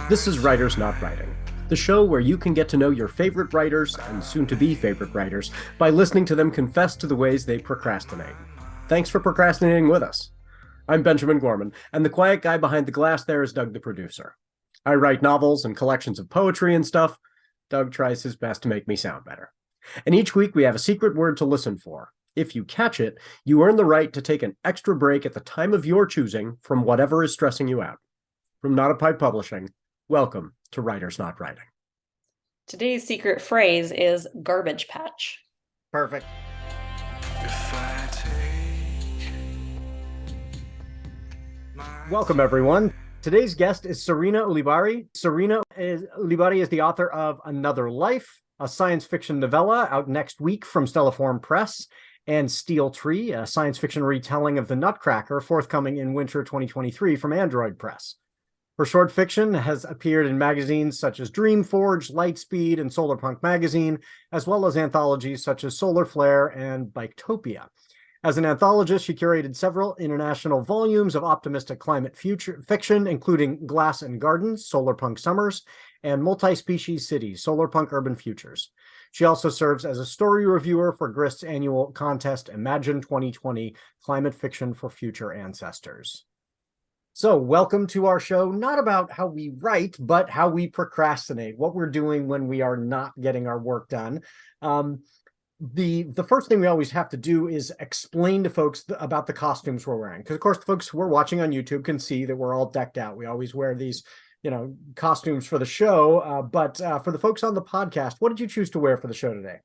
This is Writers Not Writing, the show where you can get to know your favorite writers and soon-to-be favorite writers by listening to them confess to the ways they procrastinate. Thanks for procrastinating with us. I'm Benjamin Gorman, and the quiet guy behind the glass there is Doug the producer. I write novels and collections of poetry and stuff. Doug tries his best to make me sound better. And each week we have a secret word to listen for. If you catch it, you earn the right to take an extra break at the time of your choosing from whatever is stressing you out. From Not a Pipe Publishing, welcome to Writers Not Writing. Today's secret phrase is garbage patch. Perfect. Welcome, everyone. Today's guest is Sarena Ulibarri. Ulibarri is the author of Another Life, a science fiction novella out next week from Stelliform Press, and Steel Tree, a science fiction retelling of The Nutcracker, forthcoming in winter 2023 from Android Press. Her short fiction has appeared in magazines such as Dreamforge, Lightspeed, and Solarpunk Magazine, as well as anthologies such as Solar Flare and Biketopia. As an anthologist, she curated several international volumes of optimistic climate fiction, including Glass and Gardens, Solarpunk Summers, and Multi-Species Cities, Solarpunk Urban Futures. She also serves as a story reviewer for Grist's annual contest, Imagine 2020, Climate Fiction for Future Ancestors. So welcome to our show, not about how we write, but how we procrastinate, what we're doing when we are not getting our work done. The first thing we always have to do is explain to folks about the costumes we're wearing. Because, of course, the folks who are watching on YouTube can see that we're all decked out. We always wear these, costumes for the show. But for the folks on the podcast, what did you choose to wear for the show today?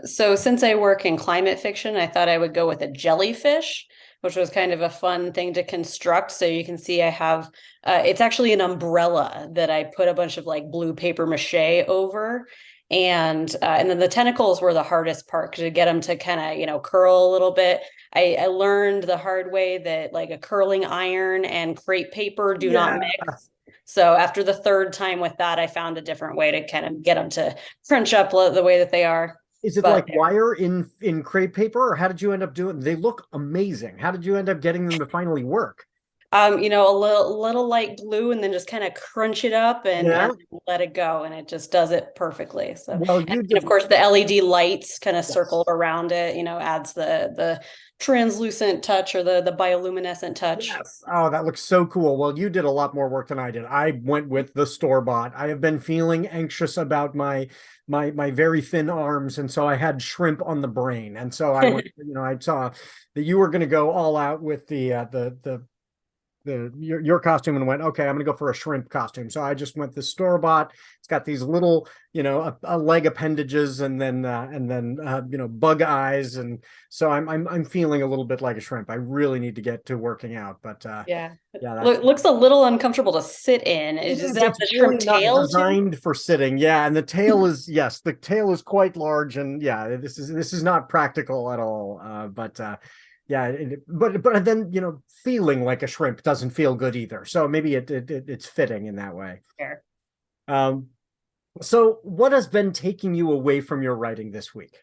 So since I work in climate fiction, I thought I would go with a jellyfish, which was kind of a fun thing to construct. So you can see I have, it's actually an umbrella that I put a bunch of like blue paper mache over. And then the tentacles were the hardest part to get them to kind of, curl a little bit. I learned the hard way that like a curling iron and crepe paper do not mix. So after the third time with that, I found a different way to kind of get them to crunch up the way that they are. Is it like wire in crepe paper, or how did you end up doing? They look amazing. How did you end up getting them to finally work? A little light glue, and then just kind of crunch it up and let it go, and it just does it perfectly. So, and of course, the LED lights kind of circle around it. Adds the translucent touch or the bioluminescent touch. Yes. Oh, that looks so cool. Well, you did a lot more work than I did. I went with the store-bought. I have been feeling anxious about my very thin arms, and so I had shrimp on the brain. And so I went, I saw that you were going to go all out with your costume and went, okay, I'm gonna go for a shrimp costume. So I just went the store-bought. It's got these little, a leg appendages and then bug eyes, and so I'm feeling a little bit like a shrimp. I really need to get to working out, but looks a little uncomfortable to sit in. Does it have the shrimp tail? Not designed for sitting. Yeah, and the tail is the tail is quite large, and this is not practical at all. But then feeling like a shrimp doesn't feel good either. So maybe it's fitting in that way. Sure. So what has been taking you away from your writing this week?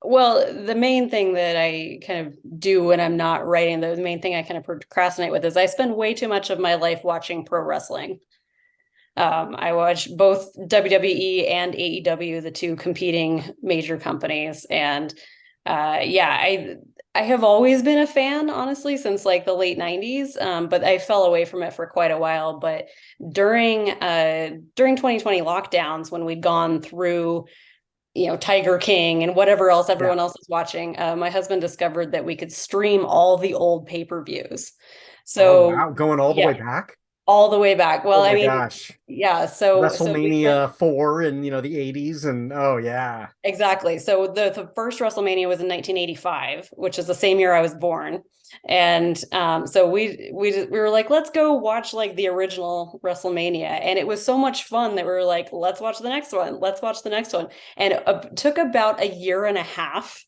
Well, the main thing that I kind of do when I'm not writing, the main thing I kind of procrastinate with is I spend way too much of my life watching pro wrestling. I watch both WWE and AEW, the two competing major companies, and I have always been a fan, honestly, since like the late 90s, but I fell away from it for quite a while. But during 2020 lockdowns, when we'd gone through, Tiger King and whatever else everyone else is watching, my husband discovered that we could stream all the old pay-per-views. So going all the way back? All the way back. Well, gosh. Yeah. So WrestleMania 4 in the 80s, and exactly. So the first WrestleMania was in 1985, which is the same year I was born. And so we were like, let's go watch like the original WrestleMania, and it was so much fun that we were like, let's watch the next one. Let's watch the next one. And it took about a year and a half.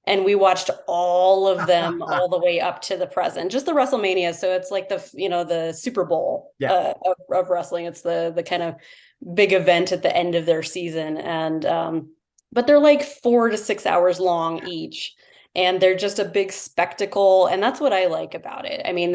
And we watched all of them all the way up to the present, just the WrestleMania. So it's like the Super Bowl of wrestling. It's the kind of big event at the end of their season. And but they're like 4 to 6 hours long each. And they're just a big spectacle. And that's what I like about it. I mean,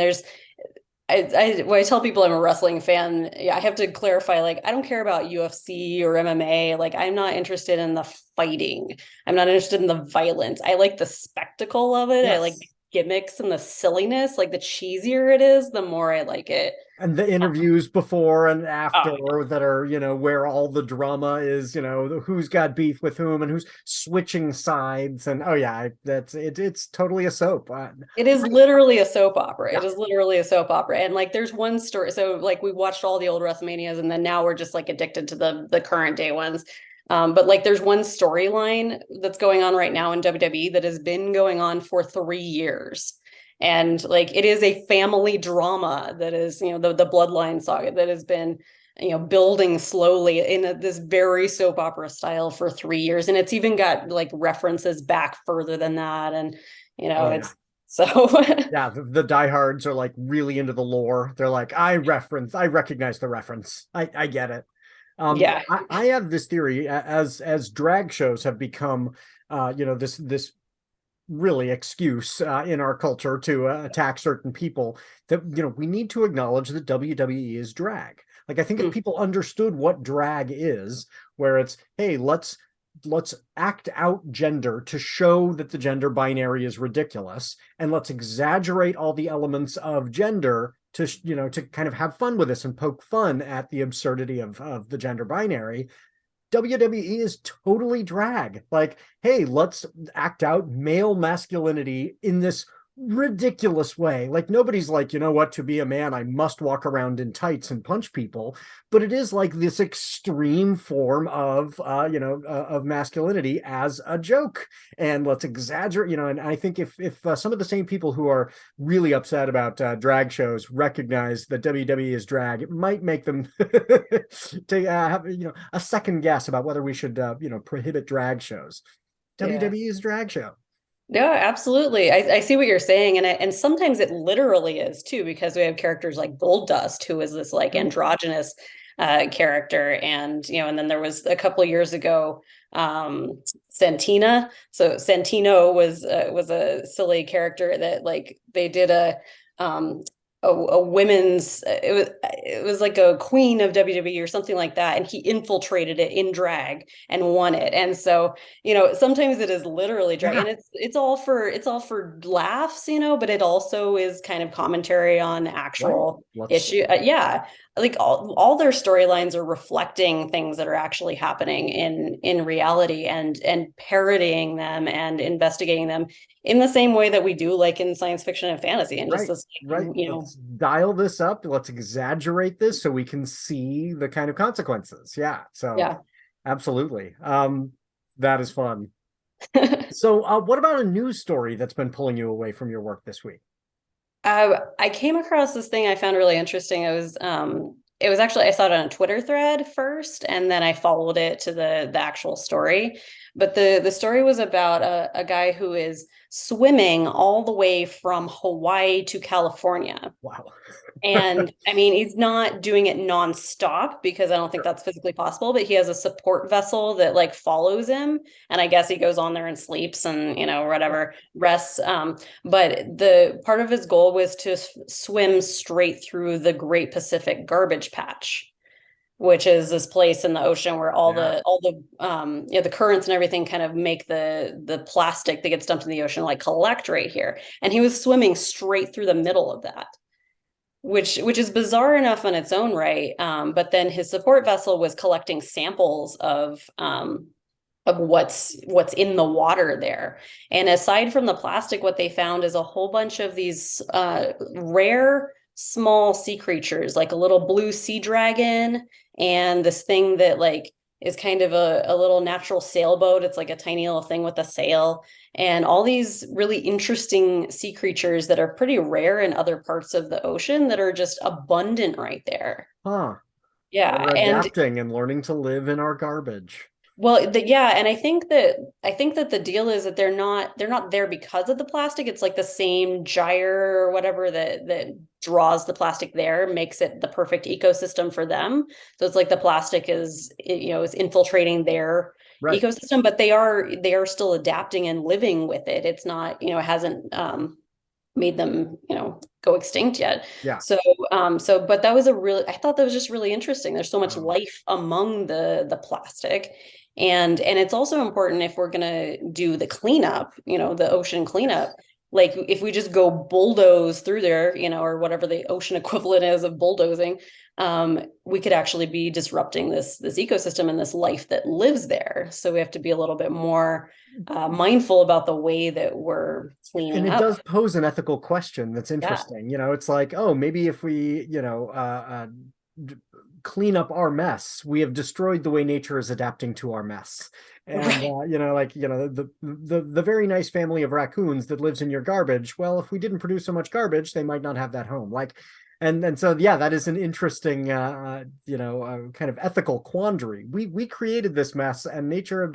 when I tell people I'm a wrestling fan, I have to clarify, like, I don't care about UFC or MMA. Like, I'm not interested in the fighting. I'm not interested in the violence. I like the spectacle of it. I like the Yes. gimmicks and the silliness. Like, the cheesier it is, the more I like it. And the interviews before and after Oh, that are, where all the drama is, who's got beef with whom and who's switching sides. And oh yeah, that's it. It's totally a soap. it is literally a soap opera. Yeah. It is literally a soap opera. And like there's one story. So like we watched all the old WrestleManias and then now we're just like addicted to the current day ones. But like there's one storyline that's going on right now in WWE that has been going on for 3 years. And like it is a family drama that is, the bloodline saga that has been, building slowly in this very soap opera style for 3 years. And it's even got like references back further than that. And Oh yeah. it's so Yeah, the diehards are like really into the lore. They're like, I recognize the reference. I get it. yeah. I have this theory as drag shows have become, this really excuse in our culture to attack certain people, that we need to acknowledge that WWE is drag. Like I think if people understood what drag is, where it's, hey, let's act out gender to show that the gender binary is ridiculous, and let's exaggerate all the elements of gender to to kind of have fun with this and poke fun at the absurdity of the gender binary. WWE is totally drag. Like, hey, let's act out male masculinity in this ridiculous way. Like nobody's like, you know what, to be a man, I must walk around in tights and punch people. But it is like this extreme form of, of masculinity as a joke. And let's exaggerate, and I think if some of the same people who are really upset about drag shows recognize that WWE is drag, it might make them to have, a second guess about whether we should, prohibit drag shows. Yeah. WWE is a drag show. Yeah, absolutely. I see what you're saying. And sometimes it literally is too, because we have characters like Goldust, who is this like androgynous character. And, and then there was a couple of years ago, Santina. So Santino was a silly character that like they did a women's it was like a queen of WWE or something like that, and he infiltrated it in drag and won it. And so sometimes it is literally drag, and it's all for laughs, but it also is kind of commentary on actual issue. Yeah, like all their storylines are reflecting things that are actually happening in reality, and parodying them and investigating them in the same way that we do like in science fiction and fantasy, and just this, Let's dial this up. Let's exaggerate this so we can see the kind of consequences. Yeah. So yeah. absolutely. That is fun. So what about a news story that's been pulling you away from your work this week? I came across this thing I found really interesting. It was actually, I saw it on a Twitter thread first, and then I followed it to the actual story. But the story was about a guy who is swimming all the way from Hawaii to California. Wow. And I mean, he's not doing it nonstop because I don't think that's physically possible, but he has a support vessel that like follows him. And I guess he goes on there and sleeps and, whatever, rests. But the part of his goal was to swim straight through the Great Pacific Garbage Patch, which is this place in the ocean where all the currents and everything kind of make the plastic that gets dumped in the ocean like collect right here. And he was swimming straight through the middle of that, which is bizarre enough on its own right. But then his support vessel was collecting samples of what's in the water there. And aside from the plastic, what they found is a whole bunch of these rare small sea creatures, like a little blue sea dragon, and this thing that like is kind of a little natural sailboat. It's like a tiny little thing with a sail, and all these really interesting sea creatures that are pretty rare in other parts of the ocean that are just abundant right there. Huh. Yeah. We're adapting and learning to live in our garbage. Well, and I think that the deal is that they're not there because of the plastic. It's like the same gyre or whatever that draws the plastic there, makes it the perfect ecosystem for them. So it's like the plastic is infiltrating their ecosystem, but they are still adapting and living with it. It's not, it hasn't made them, go extinct yet. Yeah. So, but that was I thought that was just really interesting. There's so much life among the plastic. And it's also important if we're gonna do the cleanup, the ocean cleanup, like if we just go bulldoze through there, or whatever the ocean equivalent is of bulldozing, we could actually be disrupting this ecosystem and this life that lives there. So we have to be a little bit more mindful about the way that we're cleaning And it up. does pose an ethical question that's interesting. It's like, oh, maybe if we, clean up our mess, we have destroyed the way nature is adapting to our mess. And right. the very nice family of raccoons that lives in your garbage, well, if we didn't produce so much garbage, they might not have that home. And so yeah, that is an interesting kind of ethical quandary. We created this mess, and nature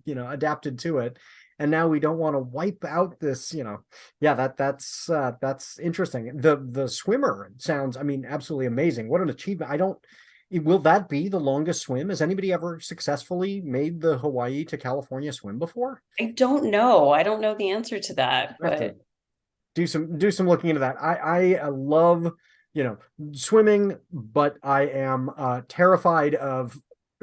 adapted to it, and now we don't want to wipe out this. That's interesting. The swimmer sounds, I mean, absolutely amazing. What an achievement. Will that be the longest swim? Has anybody ever successfully made the Hawaii to California swim before? I don't know. I don't know the answer to that, I have to but do some looking into that. I love, swimming, but I am terrified of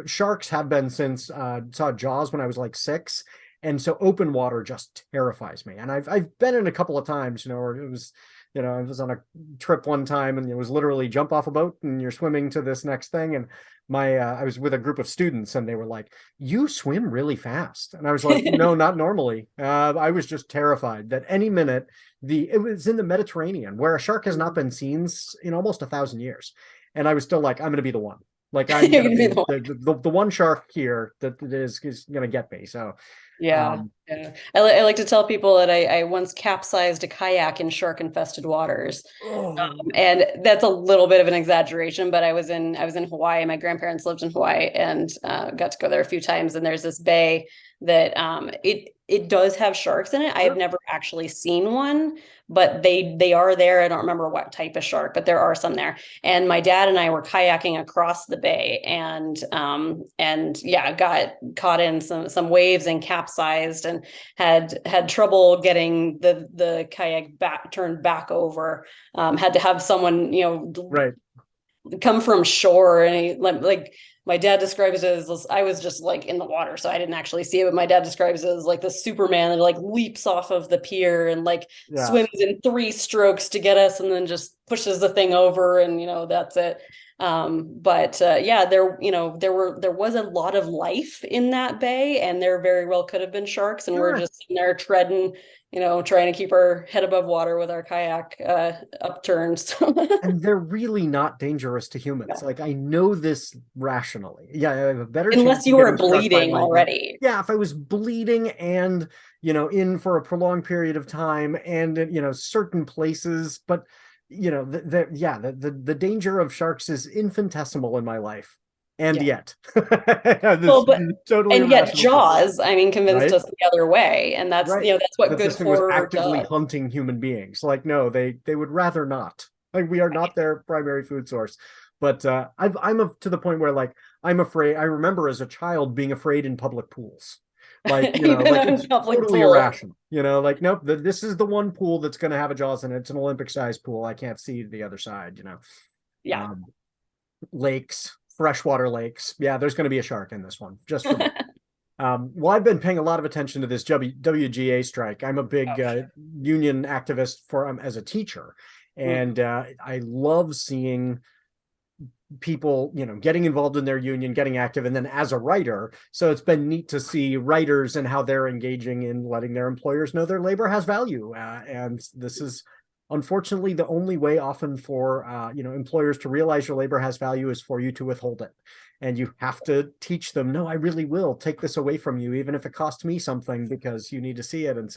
sharks. Have been since saw Jaws when I was like 6, and so open water just terrifies me. And I've been in a couple of times, where it was, I was on a trip one time, and it was literally jump off a boat and you're swimming to this next thing. And I was with a group of students, and they were like, "You swim really fast," and I was like, "No, not normally." I was just terrified that any minute it was in the Mediterranean, where a shark has not been seen in almost 1,000 years, and I was still like, "I'm going to be the one. Like, I'm going to be the one shark here that is going to get me." So yeah. I like to tell people that I once capsized a kayak in shark-infested waters. And that's a little bit of an exaggeration, but I was in Hawaii. My grandparents lived in Hawaii, and got to go there a few times. And there's this bay that it does have sharks in it. I have never actually seen one, but they are there. I don't remember what type of shark, but there are some there. And my dad and I were kayaking across the bay, and got caught in some waves and capsized, and had trouble getting the kayak turned back over. Had to have someone, right. come from shore, and he, like my dad describes it as, I was just like in the water, so I didn't actually see it, but my dad describes it as like the Superman that like leaps off of the pier and swims in 3 strokes to get us, and then just pushes the thing over, and that's it. There was a lot of life in that bay, and there very well could have been sharks, and we're just sitting there treading, trying to keep our head above water with our kayak upturned. And they're really not dangerous to humans. No. Like, I know this rationally. Yeah, I have a better Unless chance you of were getting struck by bleeding lightning. already. Yeah, if I was bleeding and, in for a prolonged period of time, and, certain places, but, the danger of sharks is infinitesimal in my life. And yet, Well, totally and yet irrational feeling, Jaws, I mean, convinced right? us the other way, and that's Right. that's what That good this thing was horror actively does. hunting human beings. Like, no, they would rather not. Like, we are not their primary food source. But I'm to the point where, like, I'm afraid. I remember as a child being afraid in public pools. Like, Even like, in it's public totally pool. irrational. Like, nope, this is the one pool that's going to have a Jaws in it. It's an Olympic-sized pool. I can't see the other side. Yeah. Lakes, freshwater lakes. Yeah, there's going to be a shark in this one, just for well, I've been paying a lot of attention to this WGA strike. I'm a big union activist as a teacher, and I love seeing people, getting involved in their union, getting active, and then as a writer. So it's been neat to see writers and how they're engaging in letting their employers know their labor has value, and this is unfortunately the only way often for employers to realize your labor has value is for you to withhold it. And you have to teach them, no, I really will take this away from you, even if it costs me something, because you need to see it. And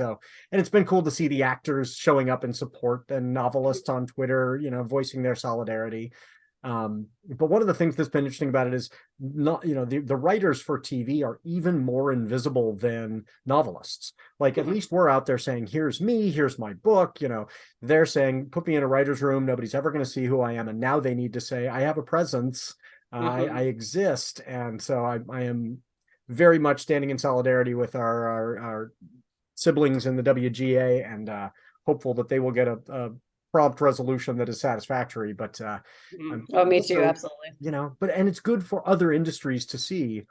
it's been cool to see the actors showing up in support, and novelists on Twitter, voicing their solidarity. But one of the things that's been interesting about it is not, the writers for TV are even more invisible than novelists. Like, at least we're out there saying, here's me, here's my book, they're saying, put me in a writer's room. Nobody's ever going to see who I am. And now they need to say, I have a presence. I exist. And so I am very much standing in solidarity with our siblings in the WGA, and hopeful that they will get a prompt resolution that is satisfactory. But oh, me too, absolutely. And it's good for other industries to see,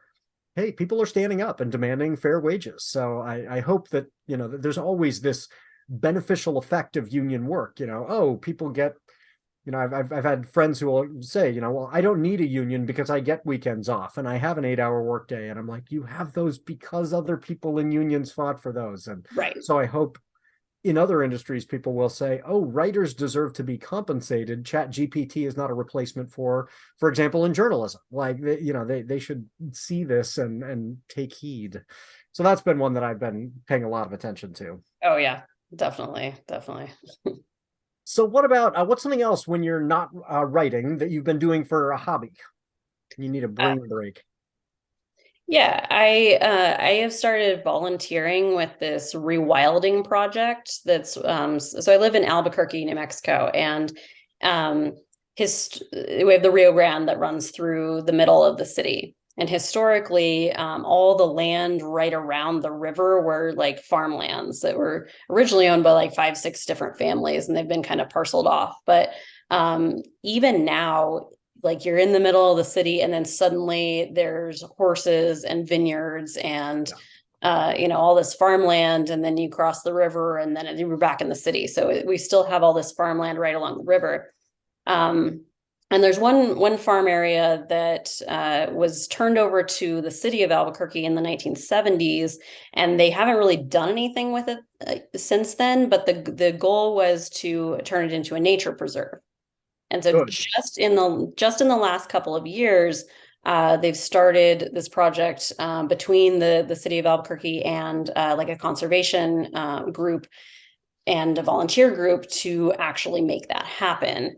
hey, people are standing up and demanding fair wages. So I hope that, that there's always this beneficial effect of union work. Oh, people get, I've had friends who will say, well, I don't need a union because I get weekends off and I have an 8-hour workday. And I'm like, you have those because other people in unions fought for those. And so I hope in other industries, people will say, oh, writers deserve to be compensated. Chat GPT is not a replacement for example, in journalism. Like, they should see this and take heed. So that's been one that I've been paying a lot of attention to. Oh, yeah, definitely. So what about, what's something else when you're not writing that you've been doing for a hobby? You need a brain break. Yeah, I have started volunteering with this rewilding project that's so I live in Albuquerque, New Mexico, and we have the Rio Grande that runs through the middle of the city. And historically, all the land right around the river were like farmlands that were originally owned by like 5-6 different families, and they've been kind of parceled off. But even now, like, you're in the middle of the city and then suddenly there's horses and vineyards and all this farmland, and then you cross the river and then you're back in the city. So we still have all this farmland right along the river. And there's one farm area that was turned over to the city of Albuquerque in the 1970s, and they haven't really done anything with it since then, but the goal was to turn it into a nature preserve. And so just in the last couple of years, they've started this project between the city of Albuquerque and like a conservation group and a volunteer group to actually make that happen.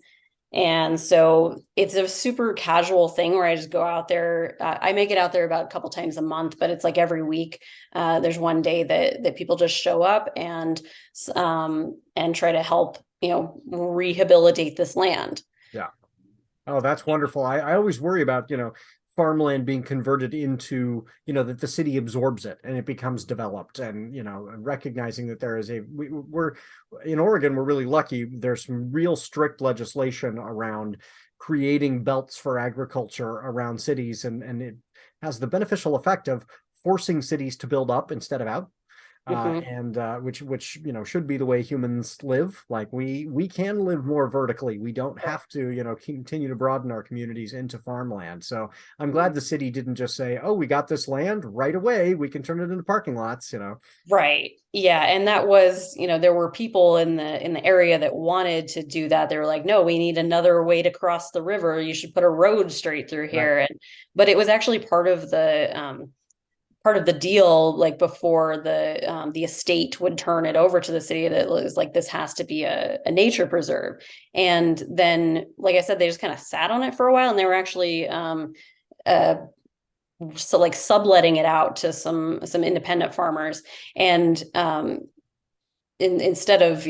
And so it's a super casual thing where I just go out there. I make it out there about a couple times a month, but it's like every week. There's one day that people just show up and try to help rehabilitate this land. Yeah. Oh, that's wonderful. I always worry about, farmland being converted into, that the city absorbs it and it becomes developed, and, recognizing that there is we're in Oregon, we're really lucky. There's some real strict legislation around creating belts for agriculture around cities. And it has the beneficial effect of forcing cities to build up instead of out. And which should be the way humans live. Like, we can live more vertically. We don't have to continue to broaden our communities into farmland. So I'm glad the city didn't just say, oh, we got this land right away, we can turn it into parking lots. Right. Yeah. And that was, there were people in the area that wanted to do that. They were like, no, we need another way to cross the river. You should put a road straight through here. Right. But it was actually part of the deal, like, before the estate would turn it over to the city, that was like, this has to be a nature preserve. And then, like I said, they just kind of sat on it for a while, and they were actually subletting it out to some independent farmers, and instead of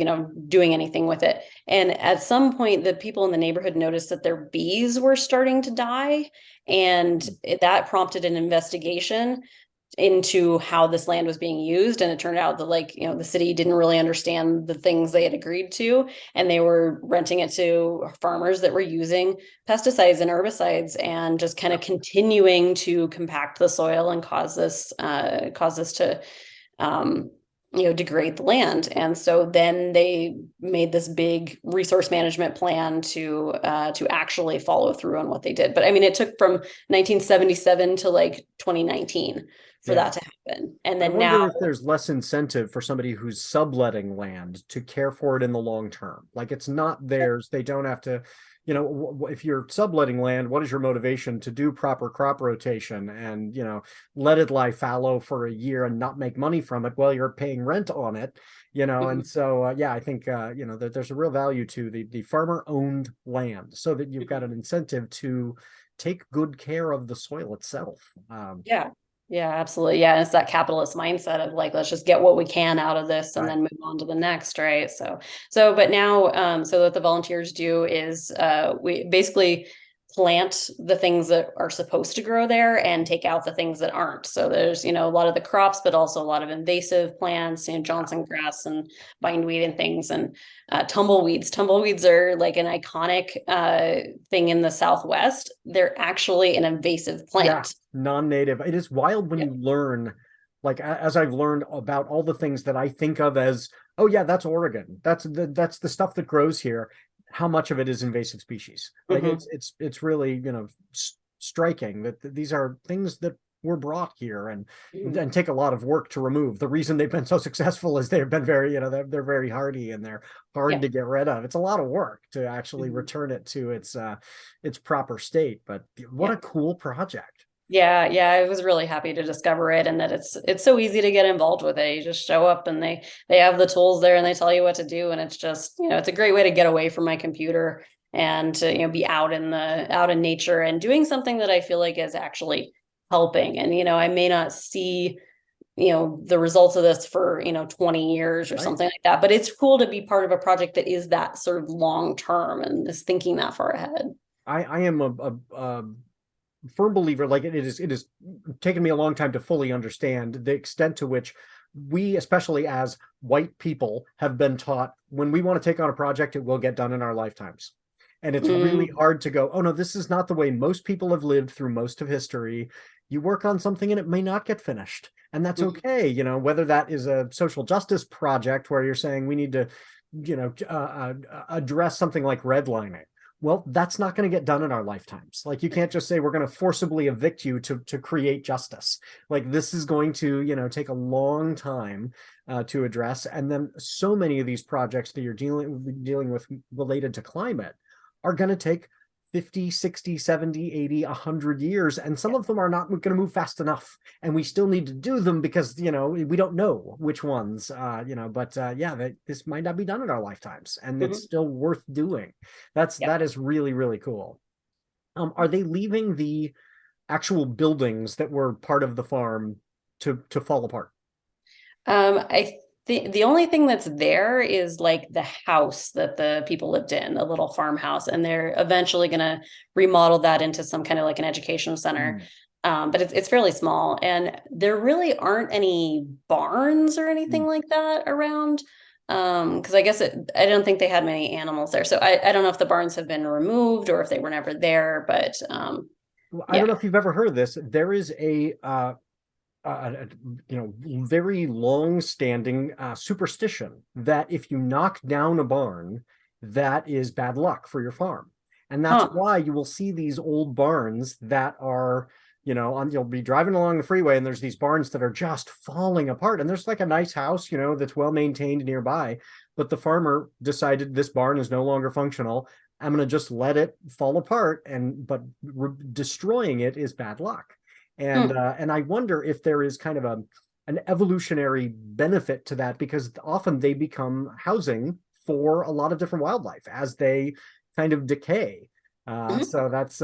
doing anything with it. And at some point, the people in the neighborhood noticed that their bees were starting to die, and that prompted an investigation into how this land was being used. And it turned out that the city didn't really understand the things they had agreed to, and they were renting it to farmers that were using pesticides and herbicides and just kind of continuing to compact the soil and cause this to degrade the land. And so then they made this big resource management plan to actually follow through on what they did. But I mean, it took from 1977 to like 2019 for that to happen. And then now, if there's less incentive for somebody who's subletting land to care for it in the long term. Like, it's not theirs. They don't have to, if you're subletting land, what is your motivation to do proper crop rotation and, let it lie fallow for a year and not make money from it while you're paying rent on it, And so, I think, that there's a real value to the farmer owned land, so that you've got an incentive to take good care of the soil itself. Yeah, absolutely. Yeah. And it's that capitalist mindset of like, let's just get what we can out of this and then move on to the next. Right. But now, so what the volunteers do is we basically plant the things that are supposed to grow there and take out the things that aren't. So there's, a lot of the crops, but also a lot of invasive plants, Johnson grass and bindweed and things, and tumbleweeds. Tumbleweeds are like an iconic thing in the Southwest. They're actually an invasive plant. Yeah, non-native. It is wild when you learn, like as I've learned about all the things that I think of as, oh yeah, that's Oregon. That's the stuff that grows here. How much of it is invasive species? Like it's really, striking that these are things that were brought here and take a lot of work to remove. The reason they've been so successful is they've been very, they're very hardy and they're hard to get rid of. It's a lot of work to actually return it to its proper state. But what a cool project. Yeah, I was really happy to discover it, and that it's so easy to get involved with it. You just show up and they have the tools there and they tell you what to do, and it's just, it's a great way to get away from my computer and to, be out in nature and doing something that I feel like is actually helping. And I may not see the results of this for 20 years or something like that, but it's cool to be part of a project that is that sort of long term and is thinking that far ahead. I am a firm believer, like it is taken me a long time to fully understand the extent to which we, especially as white people, have been taught when we want to take on a project, it will get done in our lifetimes. And it's really hard to go, oh no, this is not the way most people have lived through most of history. You work on something and it may not get finished. And that's okay. Whether that is a social justice project where you're saying we need to, address something like redlining. Well, that's not going to get done in our lifetimes. Like you can't just say we're going to forcibly evict you to create justice. Like this is going to, take a long time to address. And then so many of these projects that you're dealing with related to climate are going to take 50, 60, 70, 80, 100 years. And some of them are not going to move fast enough. And we still need to do them because, we don't know which ones, this might not be done in our lifetimes. And it's still worth doing. That is really, really cool. Are they leaving the actual buildings that were part of the farm to fall apart? The only thing that's there is like the house that the people lived in, the little farmhouse, and they're eventually going to remodel that into some kind of like an educational center. But it's fairly small, and there really aren't any barns or anything like that around. Because I guess I don't think they had many animals there. So I don't know if the barns have been removed or if they were never there, but I don't know if you've ever heard of this. There is a very long-standing superstition that if you knock down a barn, that is bad luck for your farm. And that's why you will see these old barns that are, you'll be driving along the freeway and there's these barns that are just falling apart. And there's like a nice house, that's well-maintained nearby, but the farmer decided this barn is no longer functional. I'm going to just let it fall apart, but destroying it is bad luck. And I wonder if there is kind of an evolutionary benefit to that, because often they become housing for a lot of different wildlife as they kind of decay. So that's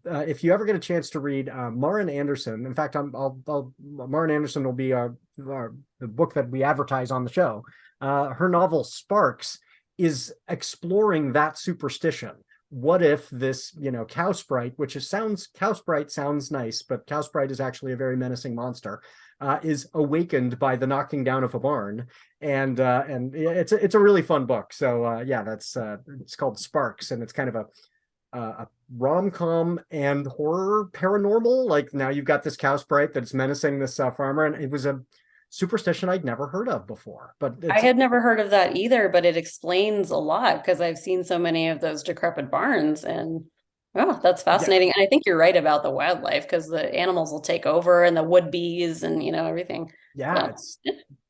if you ever get a chance to read Maren Anderson. In fact, Maren Anderson will be the book that we advertise on the show. Her novel Sparks is exploring that superstition. What if this, cow sprite, cow sprite sounds nice, but cow sprite is actually a very menacing monster, is awakened by the knocking down of a barn, and it's a really fun book. So it's called Sparks, and it's kind of a rom-com and horror paranormal. Like now you've got this cow sprite that's menacing this farmer, and it was a superstition I'd never heard of before. But I had never heard of that either, but it explains a lot because I've seen so many of those decrepit barns, and that's fascinating. And I think you're right about the wildlife, because the animals will take over and the wood bees and everything. Yeah,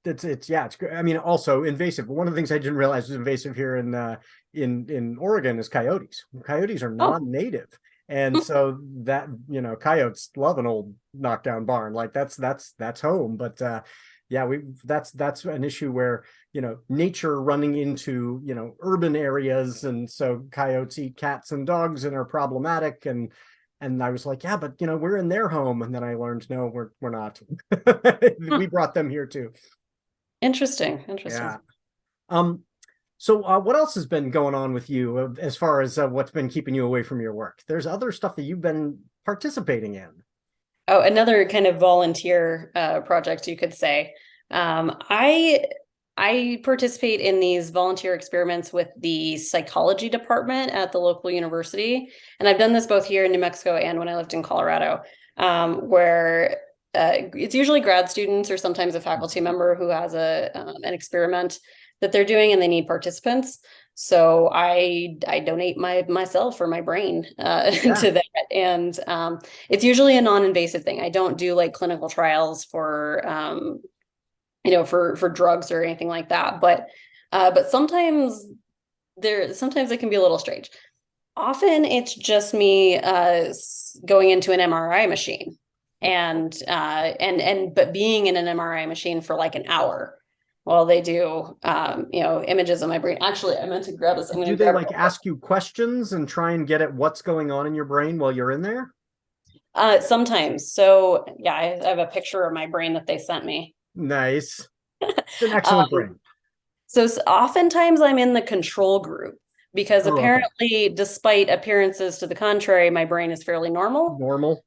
it's great. I mean, also invasive. One of the things I didn't realize was invasive here in Oregon is coyotes. Coyotes are non-native. And so that, coyotes love an old knockdown barn. Like that's home. But that's an issue where, nature running into, urban areas. And so coyotes eat cats and dogs and are problematic. And I was like, yeah, but we're in their home. And then I learned, no, we're not. We brought them here too. Interesting. Yeah. So what else has been going on with you as far as what's been keeping you away from your work? There's other stuff that you've been participating in. Oh, another kind of volunteer project, you could say. I participate in these volunteer experiments with the psychology department at the local university, and I've done this both here in New Mexico and when I lived in Colorado, where it's usually grad students or sometimes a faculty member who has an experiment that they're doing and they need participants. So I donate myself or my brain to that, and it's usually a non-invasive thing. I don't do like clinical trials for for drugs or anything like that. But sometimes it can be a little strange. Often it's just me going into an MRI machine and but being in an MRI machine for like an hour while they do images of my brain. Actually, I meant to grab this. Do they like ask you questions and try and get at what's going on in your brain while you're in there? Sometimes. So yeah, I have a picture of my brain that they sent me. Nice. It's an excellent brain. So oftentimes I'm in the control group because apparently, despite appearances to the contrary, my brain is fairly normal. Normal.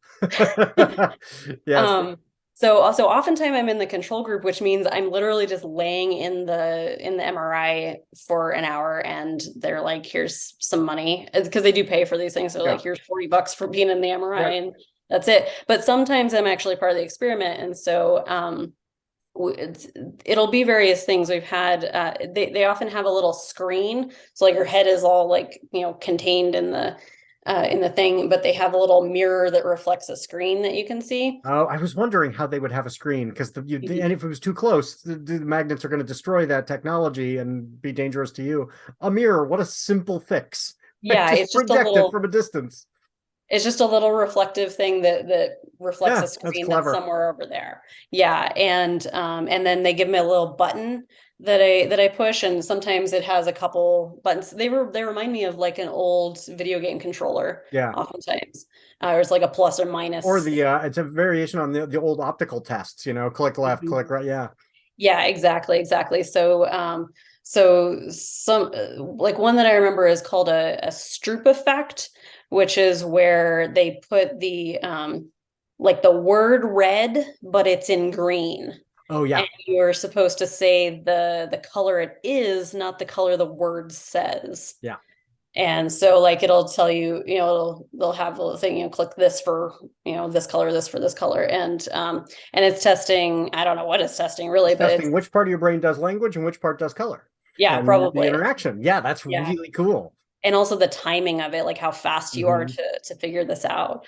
Yes. So also oftentimes I'm in the control group, which means I'm literally just laying in the MRI for an hour, and they're like, here's some money, because they do pay for these things. So like, here's $40 for being in the MRI, and that's it. But sometimes I'm actually part of the experiment. And so it'll be various things. We've had they often have a little screen, so like your head is all like contained in the thing, but they have a little mirror that reflects a screen that you can see. Oh, I was wondering how they would have a screen, because and if it was too close, the magnets are going to destroy that technology and be dangerous to you. A mirror, what a simple fix. Yeah, it's just project it from a distance. It's just a little reflective thing that reflects a screen that's somewhere over there. Yeah, and then they give me a little button that I push, and sometimes it has a couple buttons. They remind me of like an old video game controller. Yeah, oftentimes, or it's like a plus or minus. Or it's a variation on the old optical tests. Click left, click right. Yeah. Yeah, exactly. So some like one that I remember is called a Stroop effect, which is where they put the like the word red, but it's in green. Oh yeah. And you're supposed to say the color it is, not the color the word says. Yeah. And so like it'll tell you, they'll have a little thing, click this for, this color, this for this color. And it's testing, I don't know what it's testing really, but testing which part of your brain does language and which part does color. Yeah, and probably. The interaction. Yeah, that's really cool. And also the timing of it, like how fast you are to figure this out.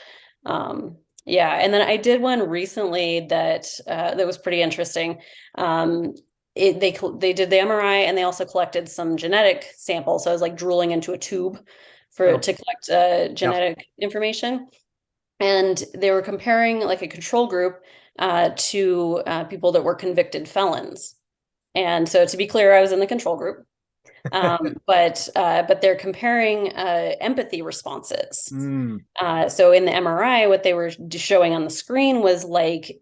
Yeah, and then I did one recently that was pretty interesting. They did the MRI, and they also collected some genetic samples. So I was like drooling into a tube to collect genetic information, and they were comparing like a control group to people that were convicted felons. And so to be clear, I was in the control group. But they're comparing empathy responses. So in the MRI, what they were showing on the screen was like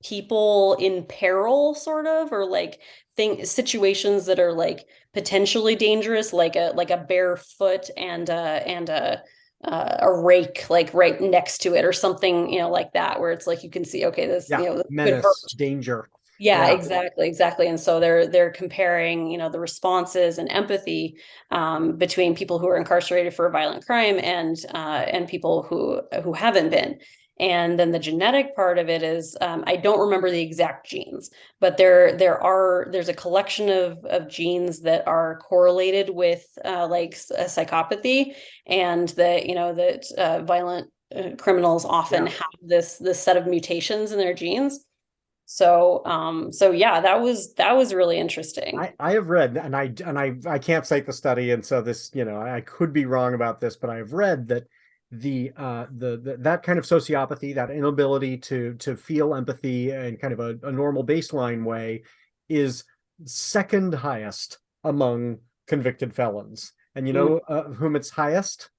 people in peril, sort of, or like situations that are like potentially dangerous, like a bare foot and a rake like right next to it, or something like that, where it's like you can see, okay, this menace, danger. Yeah, exactly. And so they're comparing, the responses and empathy between people who are incarcerated for a violent crime and people who haven't been. And then the genetic part of it is, I don't remember the exact genes, but there's a collection of genes that are correlated with like psychopathy, and that violent criminals often have this set of mutations in their genes. So yeah, that was really interesting. I have read, and I can't cite the study, and so this, I could be wrong about this, but I've read that the that kind of sociopathy, that inability to feel empathy in kind of a normal baseline way, is second highest among convicted felons. And whom it's highest?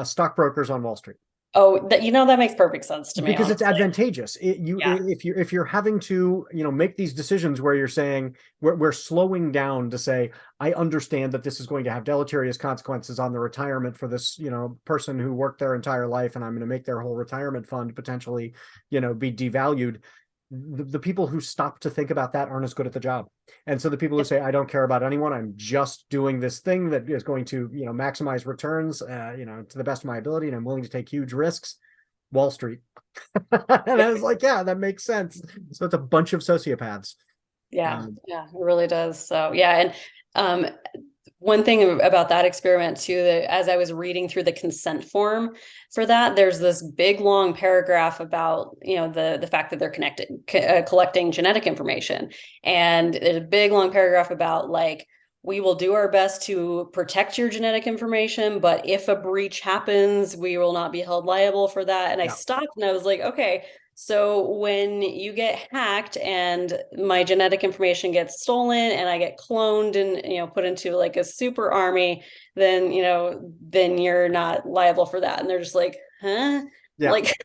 Stockbrokers on Wall Street. Oh, that that makes perfect sense to me. Because it's honestly. advantageous. If you're having to, make these decisions where you're saying we're slowing down to say, I understand that this is going to have deleterious consequences on the retirement for this, person who worked their entire life, and I'm going to make their whole retirement fund potentially, be devalued. The people who stop to think about that aren't as good at the job. And so the people who say, I don't care about anyone, I'm just doing this thing that is going to, maximize returns, to the best of my ability, and I'm willing to take huge risks. Wall Street. And I was like, yeah, that makes sense. So it's a bunch of sociopaths. Yeah, it really does. So yeah, and one thing about that experiment too, that as I was reading through the consent form for that, there's this big long paragraph about the fact that they're collecting genetic information, and there's a big long paragraph about like, we will do our best to protect your genetic information, but if a breach happens, we will not be held liable for that. And I stopped and I was like, okay, so when you get hacked and my genetic information gets stolen and I get cloned and put into like a super army, then then you're not liable for that. And they're just like, huh? Yeah. Like,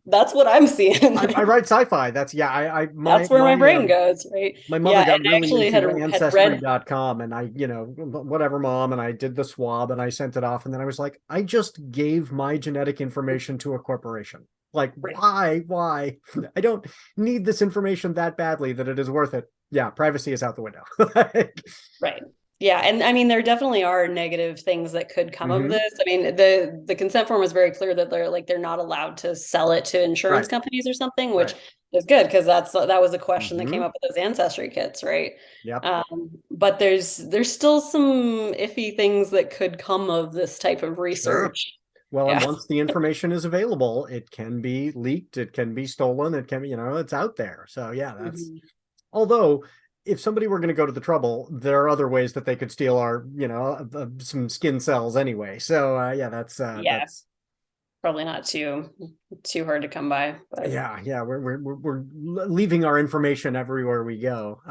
that's what I'm seeing. I write sci-fi. That's that's where my brain goes, right? My mother got really actually into had read ancestry.com, and I, whatever, mom, and I did the swab and I sent it off, and then I was like, I just gave my genetic information to a corporation. Like, why? I don't need this information that badly that it is worth it. Yeah, privacy is out the window. Right. Yeah, and I mean, there definitely are negative things that could come of this. I mean, the consent form is very clear that they're not allowed to sell it to insurance companies or something, which is good, because that was a question that came up with those ancestry kits, right? Yeah. But there's still some iffy things that could come of this type of research. Sure. Well, and once the information is available, it can be leaked, it can be stolen, it can be, it's out there. So yeah, that's although if somebody were going to go to the trouble, there are other ways that they could steal our, some skin cells anyway. So that's probably not too hard to come by. But. Yeah, we're leaving our information everywhere we go.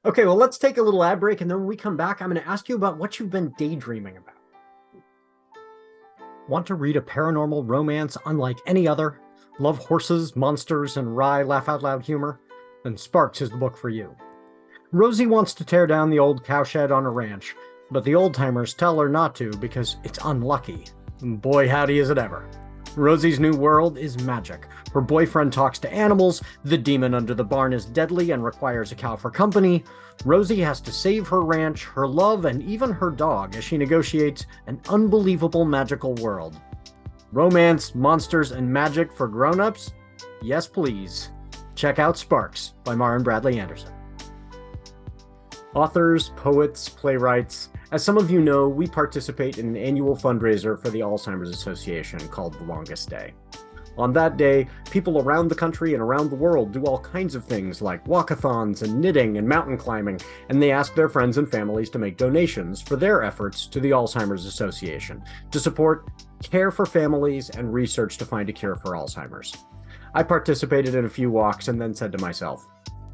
Okay, well, let's take a little ad break, and then when we come back, I'm going to ask you about what you've been daydreaming about. Want to read a paranormal romance unlike any other? Love horses, monsters, and wry laugh-out-loud humor? Then Sparks is the book for you. Rosie wants to tear down the old cowshed on her ranch, but the old-timers tell her not to because it's unlucky. Boy, howdy is it ever. Rosie's new world is magic. Her boyfriend talks to animals, the demon under the barn is deadly and requires a cow for company. Rosie has to save her ranch, her love, and even her dog as she negotiates an unbelievable magical world. Romance, monsters, and magic for grown-ups? Yes, please. Check out Sparks by Maren Bradley Anderson. Authors, poets, playwrights. As some of you know, we participate in an annual fundraiser for the Alzheimer's Association called The Longest Day. On that day, people around the country and around the world do all kinds of things like walkathons and knitting and mountain climbing, and they ask their friends and families to make donations for their efforts to the Alzheimer's Association to support care for families and research to find a cure for Alzheimer's. I participated in a few walks and then said to myself,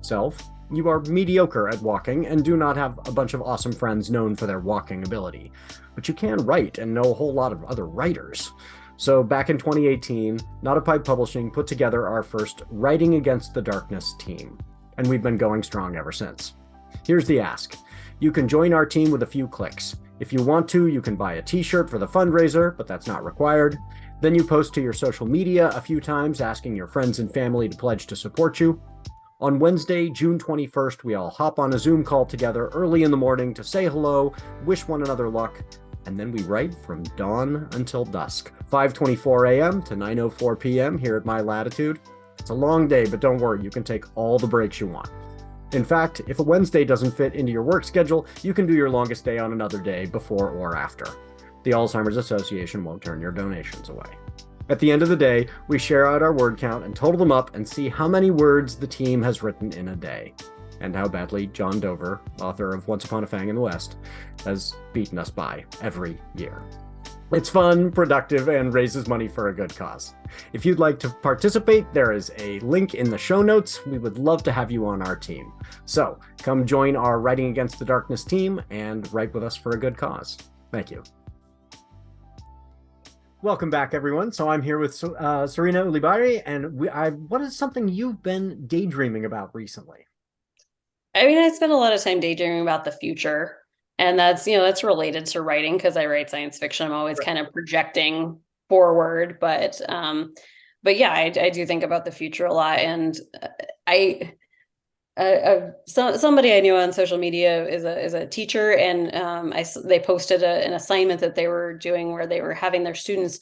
"Self, you are mediocre at walking and do not have a bunch of awesome friends known for their walking ability, but you can write and know a whole lot of other writers." So back in 2018, Not a Pipe Publishing put together our first Writing Against the Darkness team, and we've been going strong ever since. Here's the ask. You can join our team with a few clicks. If you want to, you can buy a t-shirt for the fundraiser, but that's not required. Then you post to your social media a few times asking your friends and family to pledge to support you. On Wednesday, June 21st, we all hop on a Zoom call together early in the morning to say hello, wish one another luck, and then we write from dawn until dusk, 5:24 a.m. to 9:04 p.m. here at my latitude. It's a long day, but don't worry, you can take all the breaks you want. In fact, if a Wednesday doesn't fit into your work schedule, you can do your longest day on another day before or after. The Alzheimer's Association won't turn your donations away. At the end of the day, we share out our word count and total them up and see how many words the team has written in a day, and how badly John Dover, author of Once Upon a Fang in the West, has beaten us by every year. It's fun, productive, and raises money for a good cause. If you'd like to participate, there is a link in the show notes. We would love to have you on our team. So come join our Writing Against the Darkness team and write with us for a good cause. Thank you. Welcome back, everyone. So I'm here with Sarena Ulibarri, and what is something you've been daydreaming about recently? I mean, I spend a lot of time daydreaming about the future, and that's related to writing because I write science fiction. I'm always Right. kind of projecting forward, but yeah, I do think about the future a lot, and I somebody I knew on social media is a teacher, and they posted an assignment that they were doing where they were having their students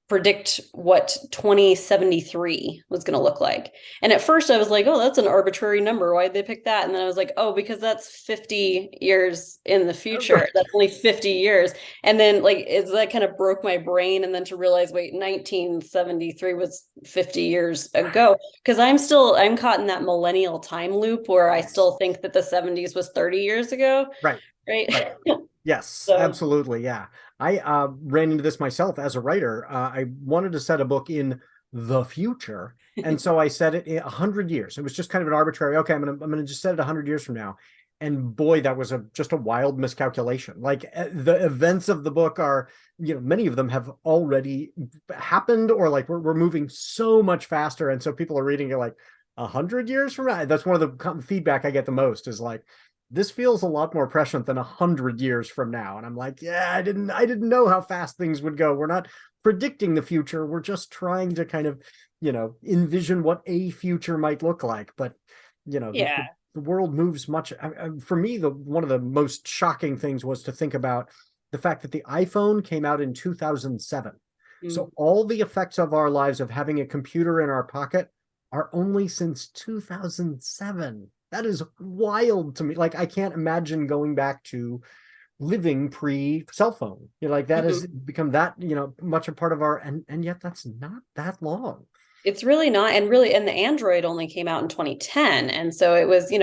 predict what 2073 was going to look like. And at first I was like, oh, that's an arbitrary number. Why'd they pick that? And then I was like, oh, because that's 50 years in the future. Right. That's only 50 years. And then that kind of broke my brain. And then to realize, wait, 1973 was 50 years ago. Because I'm caught in that millennial time loop where I Yes. still think that the 70s was 30 years ago. Right. Right. Right. Yes, So absolutely. Yeah. I ran into this myself as a writer. I wanted to set a book in the future. And so I set it 100 years. It was just kind of an arbitrary, okay, I'm gonna just set it 100 years from now. And boy, that was just a wild miscalculation. Like the events of the book are, many of them have already happened, or like we're moving so much faster. And so people are reading it like 100 years from now. That's one of the feedback I get the most is like, this feels a lot more prescient than 100 years from now. And I'm like, yeah, I didn't know how fast things would go. We're not predicting the future. We're just trying to kind of, envision what a future might look like. But, yeah. the world moves much. For me, one of the most shocking things was to think about the fact that the iPhone came out in 2007. So Mm. all the effects of our lives of having a computer in our pocket are only since 2007. That is wild to me. Like, I can't imagine going back to living pre cell phone. Like that has Mhm. become that, much a part of our, and yet that's not that long. It's really not, and the Android only came out in 2010, and so it was, the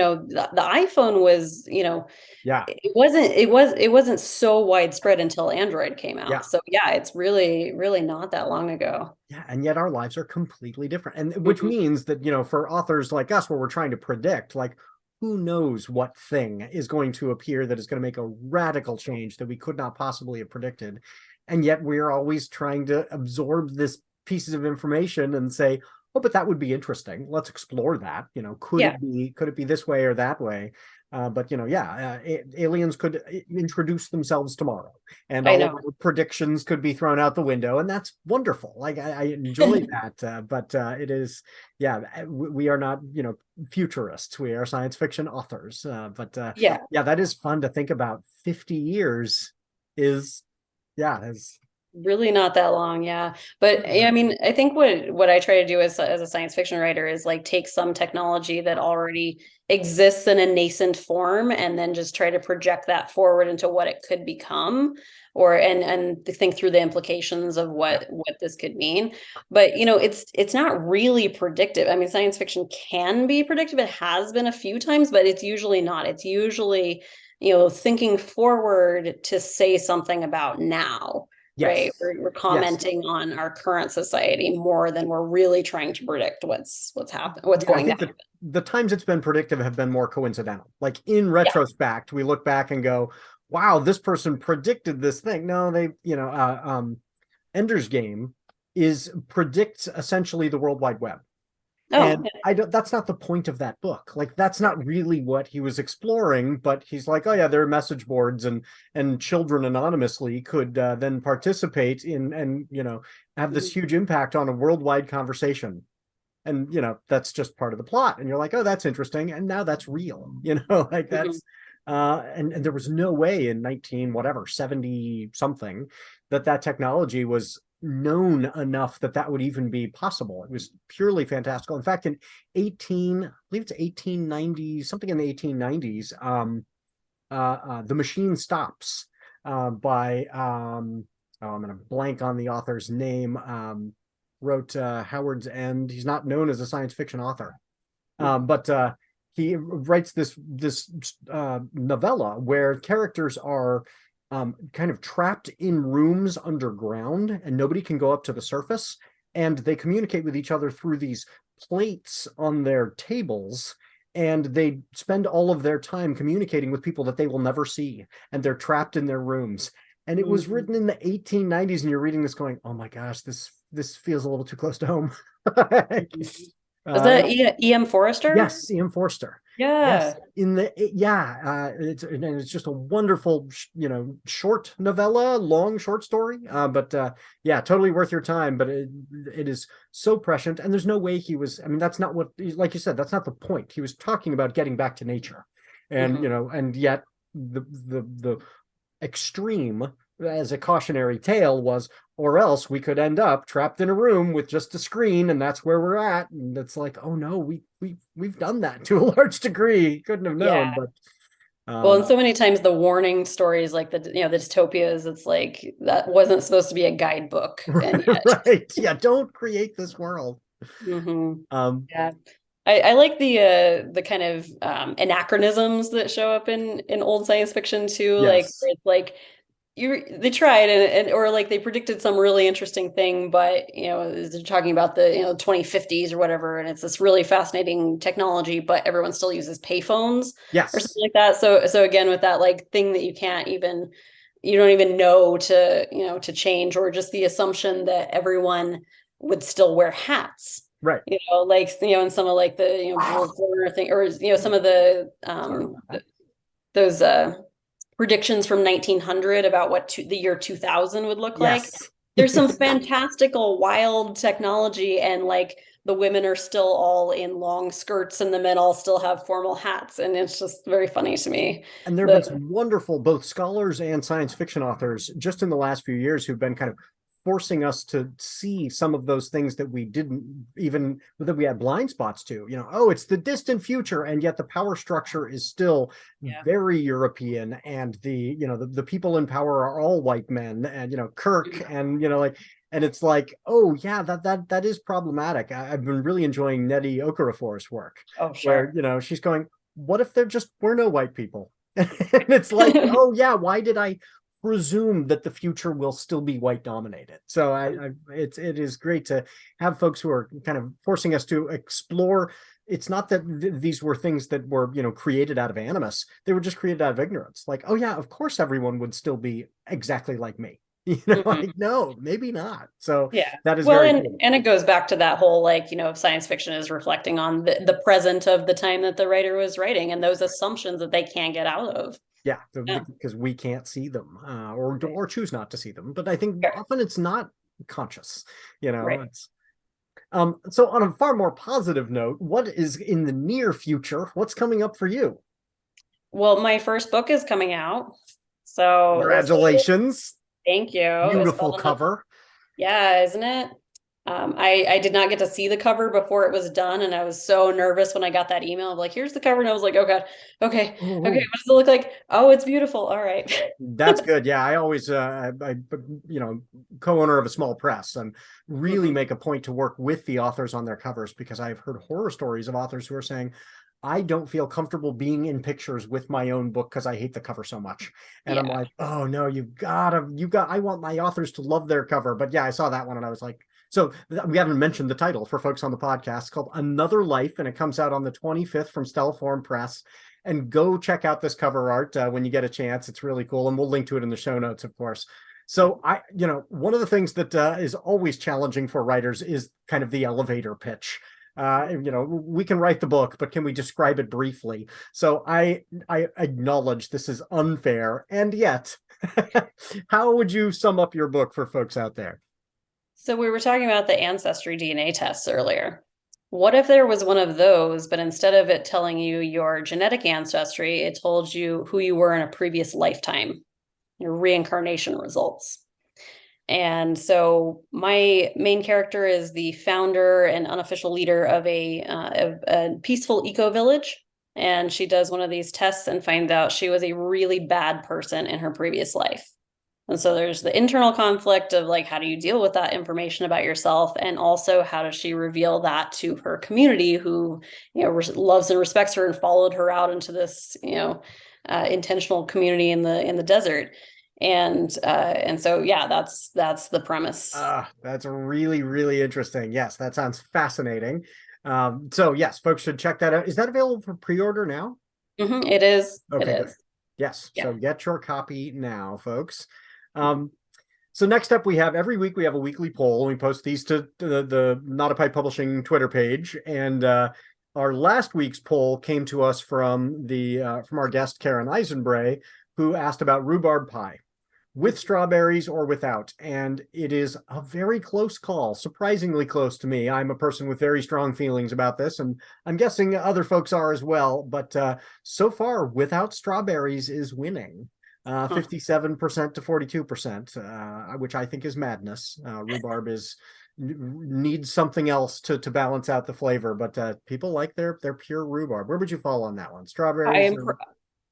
iPhone was, Yeah. it wasn't so widespread until Android came out. Yeah. So yeah, it's really, really not that long ago. Yeah. And yet our lives are completely different. And which Mhm. means that, for authors like us, where we're trying to predict, like, who knows what thing is going to appear that is going to make a radical change that we could not possibly have predicted. And yet we're always trying to absorb this pieces of information and say, oh, but that would be interesting. Let's explore that. Yeah, Could it be this way or that way? But yeah, aliens could introduce themselves tomorrow, and I all of know. our predictions could be thrown out the window, and that's wonderful. Like I enjoy that, but it is, yeah, we are not, futurists. We are science fiction authors, but Yeah. yeah, that is fun to think about. 50 years is, yeah, is Really not that long, yeah. But yeah, I mean, I think what I try to do as a science fiction writer is like take some technology that already exists in a nascent form and then just try to project that forward into what it could become, or and think through the implications of yeah, what this could mean. But it's not really predictive. I mean, science fiction can be predictive. It has been a few times, but it's usually not. It's usually, thinking forward to say something about now, right? yes, We're yes. commenting on our current society more than we're really trying to predict what's Yeah, I going to think that happen. the times it's been predictive have been more coincidental. Like in Yeah. retrospect, we look back and go, wow, this person predicted this thing. No, they, Ender's Game is predicts essentially the World Wide Web. Oh, And I don't, that's not the point of that book. Like that's not really what he was exploring, but he's like, oh yeah, there are message boards, and children anonymously could then participate in, and have this huge impact on a worldwide conversation. And that's just part of the plot, and you're like, oh, that's interesting, and now that's real. Like mhm. that's and there was no way in 19 whatever 70 something that technology was known enough that would even be possible. It was purely fantastical. In fact, in 18, I believe it's 1890, something in the 1890s, The Machine Stops, by oh, I'm going to blank on the author's name. Wrote Howard's End. He's not known as a science fiction author, but he writes this novella where characters are kind of trapped in rooms underground, and nobody can go up to the surface, and they communicate with each other through these plates on their tables, and they spend all of their time communicating with people that they will never see, and they're trapped in their rooms. and it was Mhm. written in the 1890s, and you're reading this going, oh my gosh, this feels a little too close to home. Was that Uh, E.M. Forrester? yes, Ian Forster. Yes, Yeah. it's just a wonderful, short novella, long short story. But yeah, totally worth your time. But it is so prescient, and there's no way he was. I mean, that's not what, like you said, that's not the point. He was talking about getting back to nature, and Mhm. and yet the extreme as a cautionary tale was, or else we could end up trapped in a room with just a screen, and that's where we're at. And it's like, oh no, we've done that to a large degree. Couldn't have Yeah. known. But Well, and so many times the warning stories, like the dystopias, it's like that wasn't supposed to be a guidebook, and yet. right, yeah, don't create this world. Mhm. um Yeah. I like the kind of anachronisms that show up in old science fiction too, like yes, where it's like they tried and or like they predicted some really interesting thing, but they're talking about the 2050s or whatever, and it's this really fascinating technology, but everyone still uses payphones or yes, something like that. So again, with that like thing that you don't even know to change, or just the assumption that everyone would still wear hats, right. like in some of like the World War thing, or some of the Sorry about that. those predictions from 1900 about what the year 2000 would look like. Yes. There's some fantastical wild technology, and like the women are still all in long skirts and the men all still have formal hats, and it's just very funny to me. And there have been The some wonderful both scholars and science fiction authors just in the last few years who've been kind of forcing us to see some of those things that we didn't even, that we had blind spots to. Oh, it's the distant future, and yet the power structure is still Yeah. very European, and the people in power are all white men, and Kirk, and and it's like, oh yeah, that is problematic. I've been really enjoying Nnedi Okorafor's work, Oh, where sure. she's going, what if there just were no white people? And it's like, oh yeah, why did I presume that the future will still be white dominated? So it is great to have folks who are kind of forcing us to explore. It's not that these were things that were created out of animus. They were just created out of ignorance. Like, oh yeah, of course everyone would still be exactly like me. Mhm. Like, no, maybe not. So Yeah. that is Well, very and cool. and it goes back to that whole like, science fiction is reflecting on the present of the time that the writer was writing, and those assumptions that they can't get out of. Yeah, Yeah. because we can't see them, or choose not to see them. But I think Sure. often it's not conscious. Right. It's so on a far more positive note, what is in the near future? What's coming up for you? Well, my first book is coming out. So Congratulations. thank you. It's Beautiful called cover. Yeah, isn't it? I did not get to see the cover before it was done, and I was so nervous when I got that email of like, here's the cover, and I was like, oh God, okay, what Oh, does it look like? Oh, it's beautiful. All right. that's good. Yeah, I always, co-owner of a small press, and really Mhm. make a point to work with the authors on their covers, because I've heard horror stories of authors who are saying, I don't feel comfortable being in pictures with my own book because I hate the cover so much. And I'm Yeah. like, oh no, I want my authors to love their cover. But yeah, I saw that one and I was like, so we haven't mentioned the title for folks on the podcast. It's called Another Life, and it comes out on the 25th from Stelliform Press. And go check out this cover art when you get a chance. It's really cool. And we'll link to it in the show notes, of course. So one of the things that is always challenging for writers is kind of the elevator pitch. We can write the book, but can we describe it briefly? So I acknowledge this is unfair, and yet, how would you sum up your book for folks out there? So we were talking about the ancestry DNA tests earlier. What if there was one of those, but instead of it telling you your genetic ancestry, it told you who you were in a previous lifetime, your reincarnation results? And so my main character is the founder and unofficial leader of a peaceful eco village. And she does one of these tests and finds out she was a really bad person in her previous life. And so there's the internal conflict of like, how do you deal with that information about yourself? And also, how does she reveal that to her community who, loves and respects her and followed her out into this, intentional community in the desert. And so, yeah, that's the premise. That's really, really interesting. Yes, that sounds fascinating. So yes, folks should check that out. Is that available for pre-order now? It is. It Okay, good. is. Yes, Yeah. so get your copy now, folks. So next up, we have every week we have a weekly poll, and we post these to the Not a Pipe Publishing Twitter page. And our last week's poll came to us from our guest Karen Eisenbray, who asked about rhubarb pie, with strawberries or without. And it is a very close call, surprisingly close to me. I'm a person with very strong feelings about this, and I'm guessing other folks are as well. But so far, without strawberries is winning. 57% to 42%, which I think is madness. Rhubarb needs something else to balance out the flavor, but people like their pure rhubarb. Where would you fall on that one? Strawberries?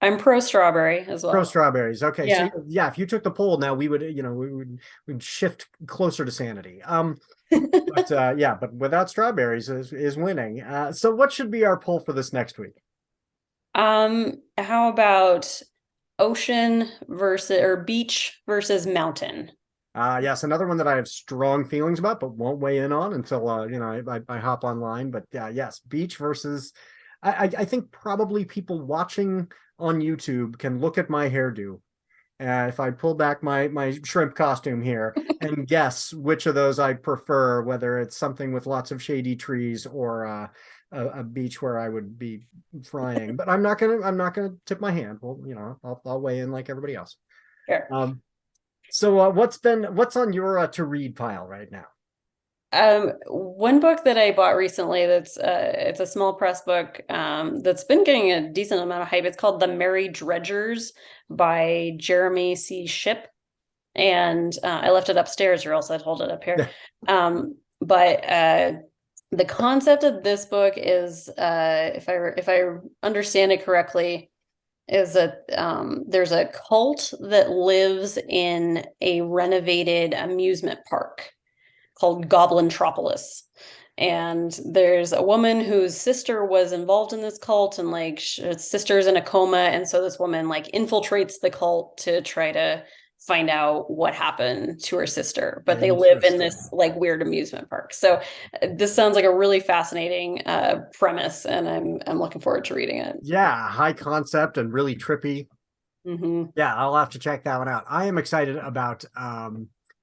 I'm pro strawberry as well. Pro strawberries. Okay. Yeah. So yeah, if you took the poll now, we'd shift closer to sanity. But without strawberries is winning. So what should be our poll for this next week? How about ocean or beach versus mountain? Yes, another one that I have strong feelings about, but won't weigh in on until I hop online. But yes, beach versus. I think probably people watching on YouTube can look at my hairdo. If I pull back my shrimp costume here and guess which of those I prefer, whether it's something with lots of shady trees or a beach where I would be frying. But I'm not gonna tip my hand. Well, I'll weigh in like everybody else. Sure. So what's on your to read pile right now? One book that I bought recently that's it's a small press book that's been getting a decent amount of hype. It's called The Merry Dredgers by Jeremy C. Shipp. And I left it upstairs, or else I'd hold it up here. But the concept of this book is, if I understand it correctly, is that there's a cult that lives in a renovated amusement park called Goblintropolis. And there's a woman whose sister was involved in this cult, and like sister's in a coma. And so this woman like infiltrates the cult to try to find out what happened to her sister, but they live in this like weird amusement park. So this sounds like a really fascinating premise, and I'm looking forward to reading it. Yeah, high concept and really trippy. Mm-hmm. Yeah, I'll have to check that one out. I am excited about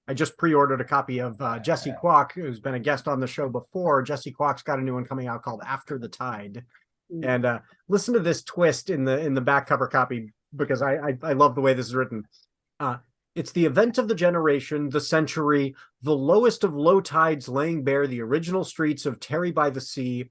I just pre-ordered a copy of Jessie Kwak, who's been a guest on the show before. Jessie Kwak's got a new one coming out called After the Tide. Mm-hmm. And listen to this twist in the back cover copy, because I love the way this is written. It's the event of the generation, the century, the lowest of low tides laying bare the original streets of Terry by the Sea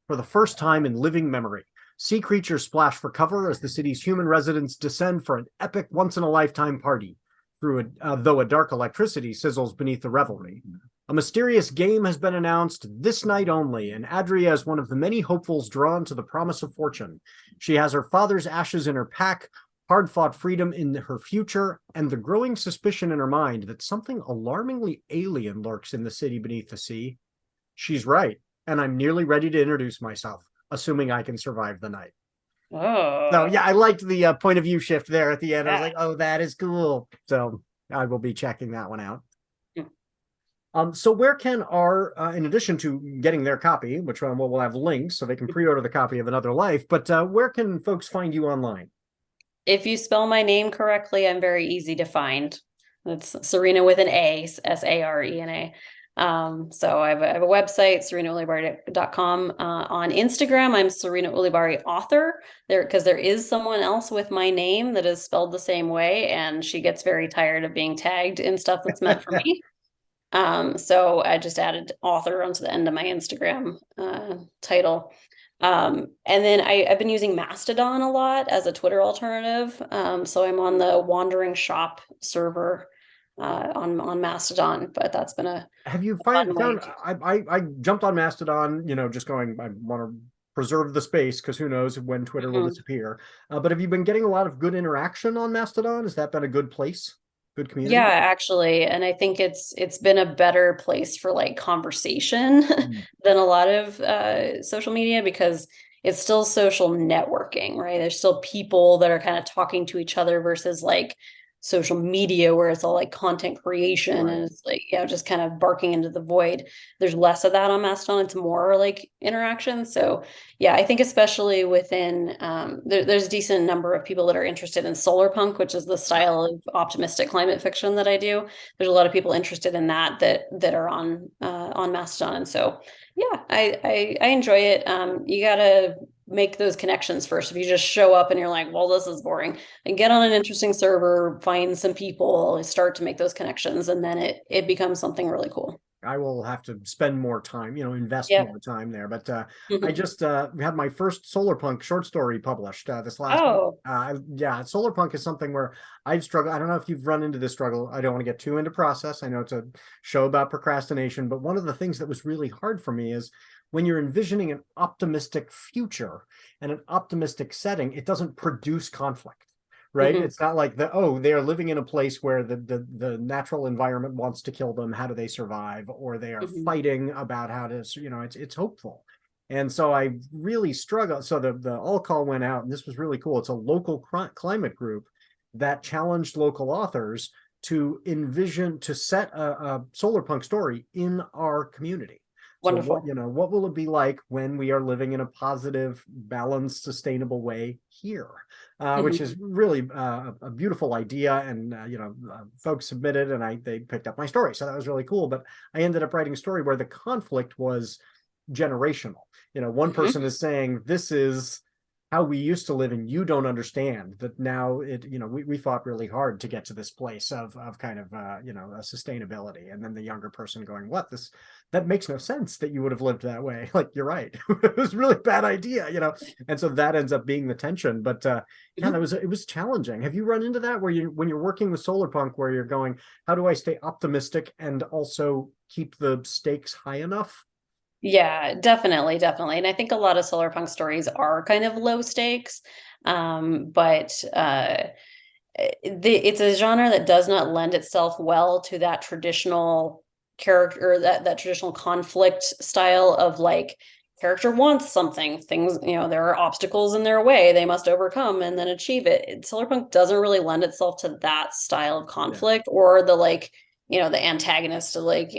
for the first time in living memory. Sea creatures splash for cover as the city's human residents descend for an epic once-in-a-lifetime party, though a dark electricity sizzles beneath the revelry. A mysterious game has been announced this night only, and Adria is one of the many hopefuls drawn to the promise of fortune. She has her father's ashes in her pack, hard-fought freedom in her future, and the growing suspicion in her mind that something alarmingly alien lurks in the city beneath the sea. She's right, and I'm nearly ready to introduce myself, assuming I can survive the night. Oh. So yeah, I liked the point of view shift there at the end. I was like, oh, that is cool. So I will be checking that one out. So where can in addition to getting their copy, which we'll have links so they can pre-order the copy of Another Life, but where can folks find you online? If you spell my name correctly, I'm very easy to find. It's Sarena with an A, Sarena. So I have a website, serenaulibarri.com. On Instagram, I'm Sarena Ulibarri author, because there is someone else with my name that is spelled the same way, and she gets very tired of being tagged in stuff that's meant for me. So I just added author onto the end of my Instagram title. And then I've been using Mastodon a lot as a Twitter alternative. So I'm on the Wandering Shop server on Mastodon, but that's been a have you found I jumped on Mastodon, just going, I want to preserve the space because who knows when Twitter will disappear. But have you been getting a lot of good interaction on Mastodon? Has that been a good place? Good community? Yeah, actually. And I think it's been a better place for like conversation than a lot of social media, because it's still social networking, right? There's still people that are kind of talking to each other versus like social media where it's all like content creation and it's like, just kind of barking into the void. There's less of that on Mastodon. It's more like interaction. So yeah, I think especially within there's a decent number of people that are interested in solar punk, which is the style of optimistic climate fiction that I do. There's a lot of people interested in that are on Mastodon. And so yeah, I enjoy it. You gotta make those connections first. If you just show up and you're like, well, this is boring, and get on an interesting server, find some people, start to make those connections, and then it becomes something really cool. I will have to spend more time, invest more time there. But I just had my first Solarpunk short story published this last week. Yeah, Solarpunk is something where I've struggled. I don't know if you've run into this struggle. I don't want to get too into process. I know it's a show about procrastination, but one of the things that was really hard for me is when you're envisioning an optimistic future and an optimistic setting, it doesn't produce conflict. Right. It's not like they are living in a place where the natural environment wants to kill them. How do they survive? Or they are fighting about how to, it's hopeful. And so I really struggled. So the all call went out, and this was really cool. It's a local climate group that challenged local authors to set a solar punk story in our community. Wonderful. So what will it be like when we are living in a positive, balanced, sustainable way here? Which is really a beautiful idea. And, folks submitted and they picked up my story. So that was really cool. But I ended up writing a story where the conflict was generational. One person is saying, this is how we used to live and you don't understand that now we fought really hard to get to this place of kind of a sustainability. And then the younger person going, that makes no sense that you would have lived that way. Like, you're right. It was a really bad idea, and so that ends up being the tension. But it was challenging. Have you run into that where when you're working with Solarpunk, where you're going, how do I stay optimistic and also keep the stakes high enough? Yeah, definitely. And I think a lot of solar punk stories are kind of low stakes, but it's a genre that does not lend itself well to that traditional character, that traditional conflict style of like, character wants something, things, there are obstacles in their way, they must overcome and then achieve it. Solarpunk doesn't really lend itself to that style of conflict, or the like, the antagonist to like,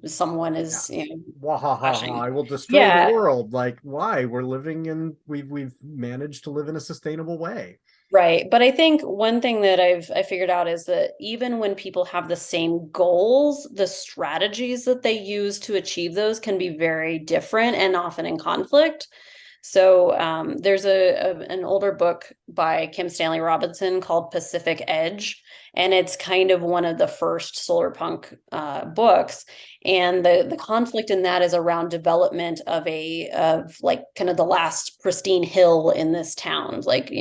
someone is, I will destroy the world. Like, why? We've managed to live in a sustainable way. Right. But I think one thing that I figured out is that even when people have the same goals, the strategies that they use to achieve those can be very different and often in conflict. So there's an older book by Kim Stanley Robinson called Pacific Edge, and it's kind of one of the first solar punk books. And the conflict in that is around development of like kind of the last pristine hill in this town. Like,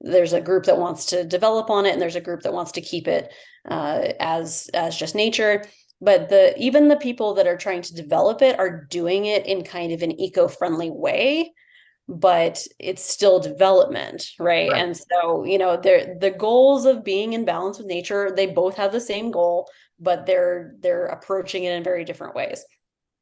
there's a group that wants to develop on it, and there's a group that wants to keep it as just nature. But even the people that are trying to develop it are doing it in kind of an eco-friendly way, but it's still development, right? And so, the goals of being in balance with nature, they both have the same goal, but they're approaching it in very different ways.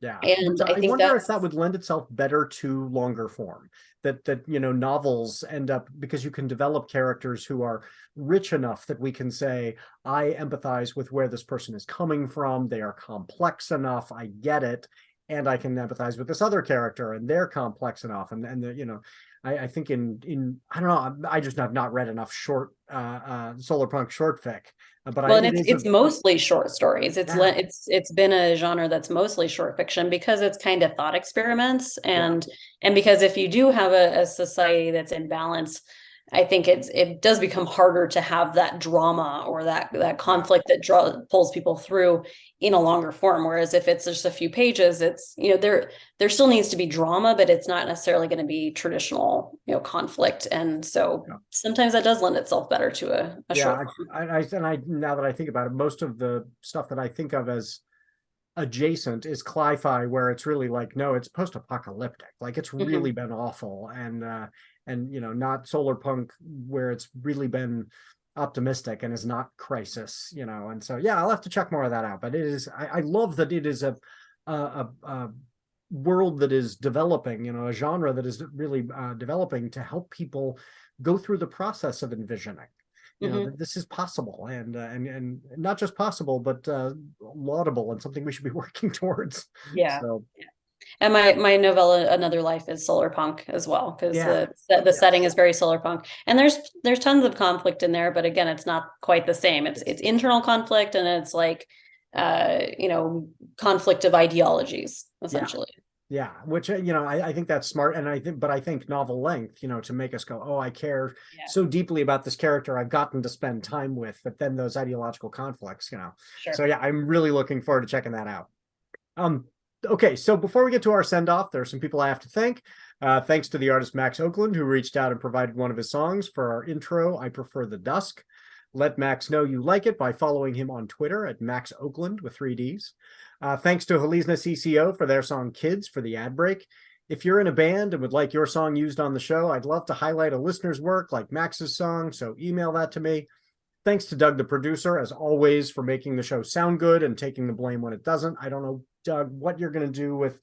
Yeah. And I wonder if that would lend itself better to longer form, that novels end up, because you can develop characters who are rich enough that we can say, I empathize with where this person is coming from. They are complex enough. I get it. And I can empathize with this other character, and they're complex enough. I think in I don't know, I just have not read enough short Solarpunk short fic. But it's mostly short stories. It's been a genre that's mostly short fiction because it's kind of thought experiments, and because if you do have a society that's in balance, I think it does become harder to have that drama or that conflict that pulls people through in a longer form. Whereas if it's just a few pages, it's, there still needs to be drama, but it's not necessarily going to be traditional, conflict. And so sometimes that does lend itself better to a short form. Now that I think about it, most of the stuff that I think of as adjacent is cli-fi, where it's really like, no, it's post-apocalyptic. Like, it's really been awful. And not Solarpunk, where it's really been optimistic and is not crisis, and so I'll have to check more of that out. But it is, I love that it is a world that is developing, a genre that is really developing to help people go through the process of envisioning. You know, Mhm. that this is possible, and not just possible, but laudable, and something we should be working towards. Yeah. So And my novella Another Life is solar punk as well, because yeah, the setting yes, is very solar punk, and there's tons of conflict in there, but again, it's not quite the same. It's internal conflict, and it's like conflict of ideologies yeah. essentially. Yeah, which I think that's smart, and I think novel length, to make us go, oh, I care Yeah, so deeply about this character I've gotten to spend time with, but then those ideological conflicts. So sure. yeah, I'm really looking forward to checking that out. Um, okay, so before we get to our send off, there are some people I have to thank. Thanks to the artist Max Oakland, who reached out and provided one of his songs for our intro, I Prefer the Dusk. Let Max know you like it by following him on Twitter at Max Oakland with 3Ds. Thanks to Halizna CCO for their song Kids for the ad break. If you're in a band and would like your song used on the show, I'd love to highlight a listener's work like Max's song, so email that to me. Thanks to Doug, the producer, as always, for making the show sound good and taking the blame when it doesn't. I don't know, Doug, what you're going to do with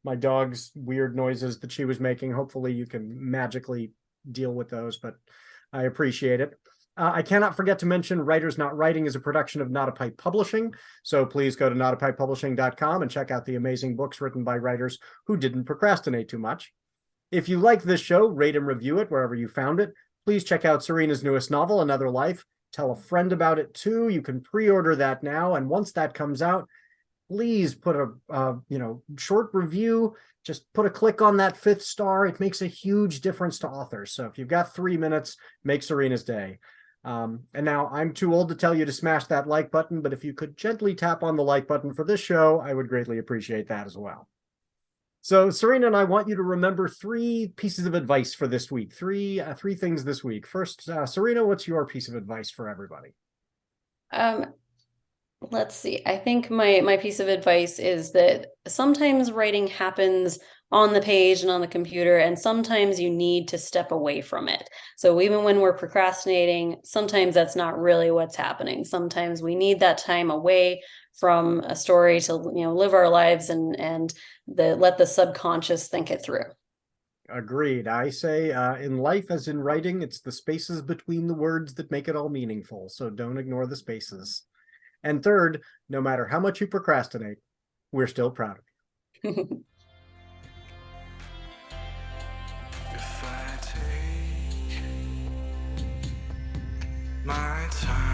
my dog's weird noises that she was making. Hopefully you can magically deal with those, but I appreciate it. I cannot forget to mention Writers Not Writing is a production of Not a Pipe Publishing, so please go to notapipepublishing.com and check out the amazing books written by writers who didn't procrastinate too much. If you like this show, rate and review it wherever you found it. Please check out Serena's newest novel, Another Life. Tell a friend about it too. You can pre-order that now, and once that comes out, please put a short review. Just put a click on that 5th star. It makes a huge difference to authors. So if you've got 3 minutes, make Serena's day. And now I'm too old to tell you to smash that like button, but if you could gently tap on the like button for this show, I would greatly appreciate that as well. So Serena and I want you to remember 3 pieces of advice for this week. Three things this week. First, Serena, what's your piece of advice for everybody? Let's see. I think my piece of advice is that sometimes writing happens on the page and on the computer, and sometimes you need to step away from it. So even when we're procrastinating, sometimes that's not really what's happening. Sometimes we need that time away from a story to live our lives and let the subconscious think it through. Agreed. I say in life as in writing, it's the spaces between the words that make it all meaningful. So don't ignore the spaces. And third, no matter how much you procrastinate, we're still proud of you. If I take my time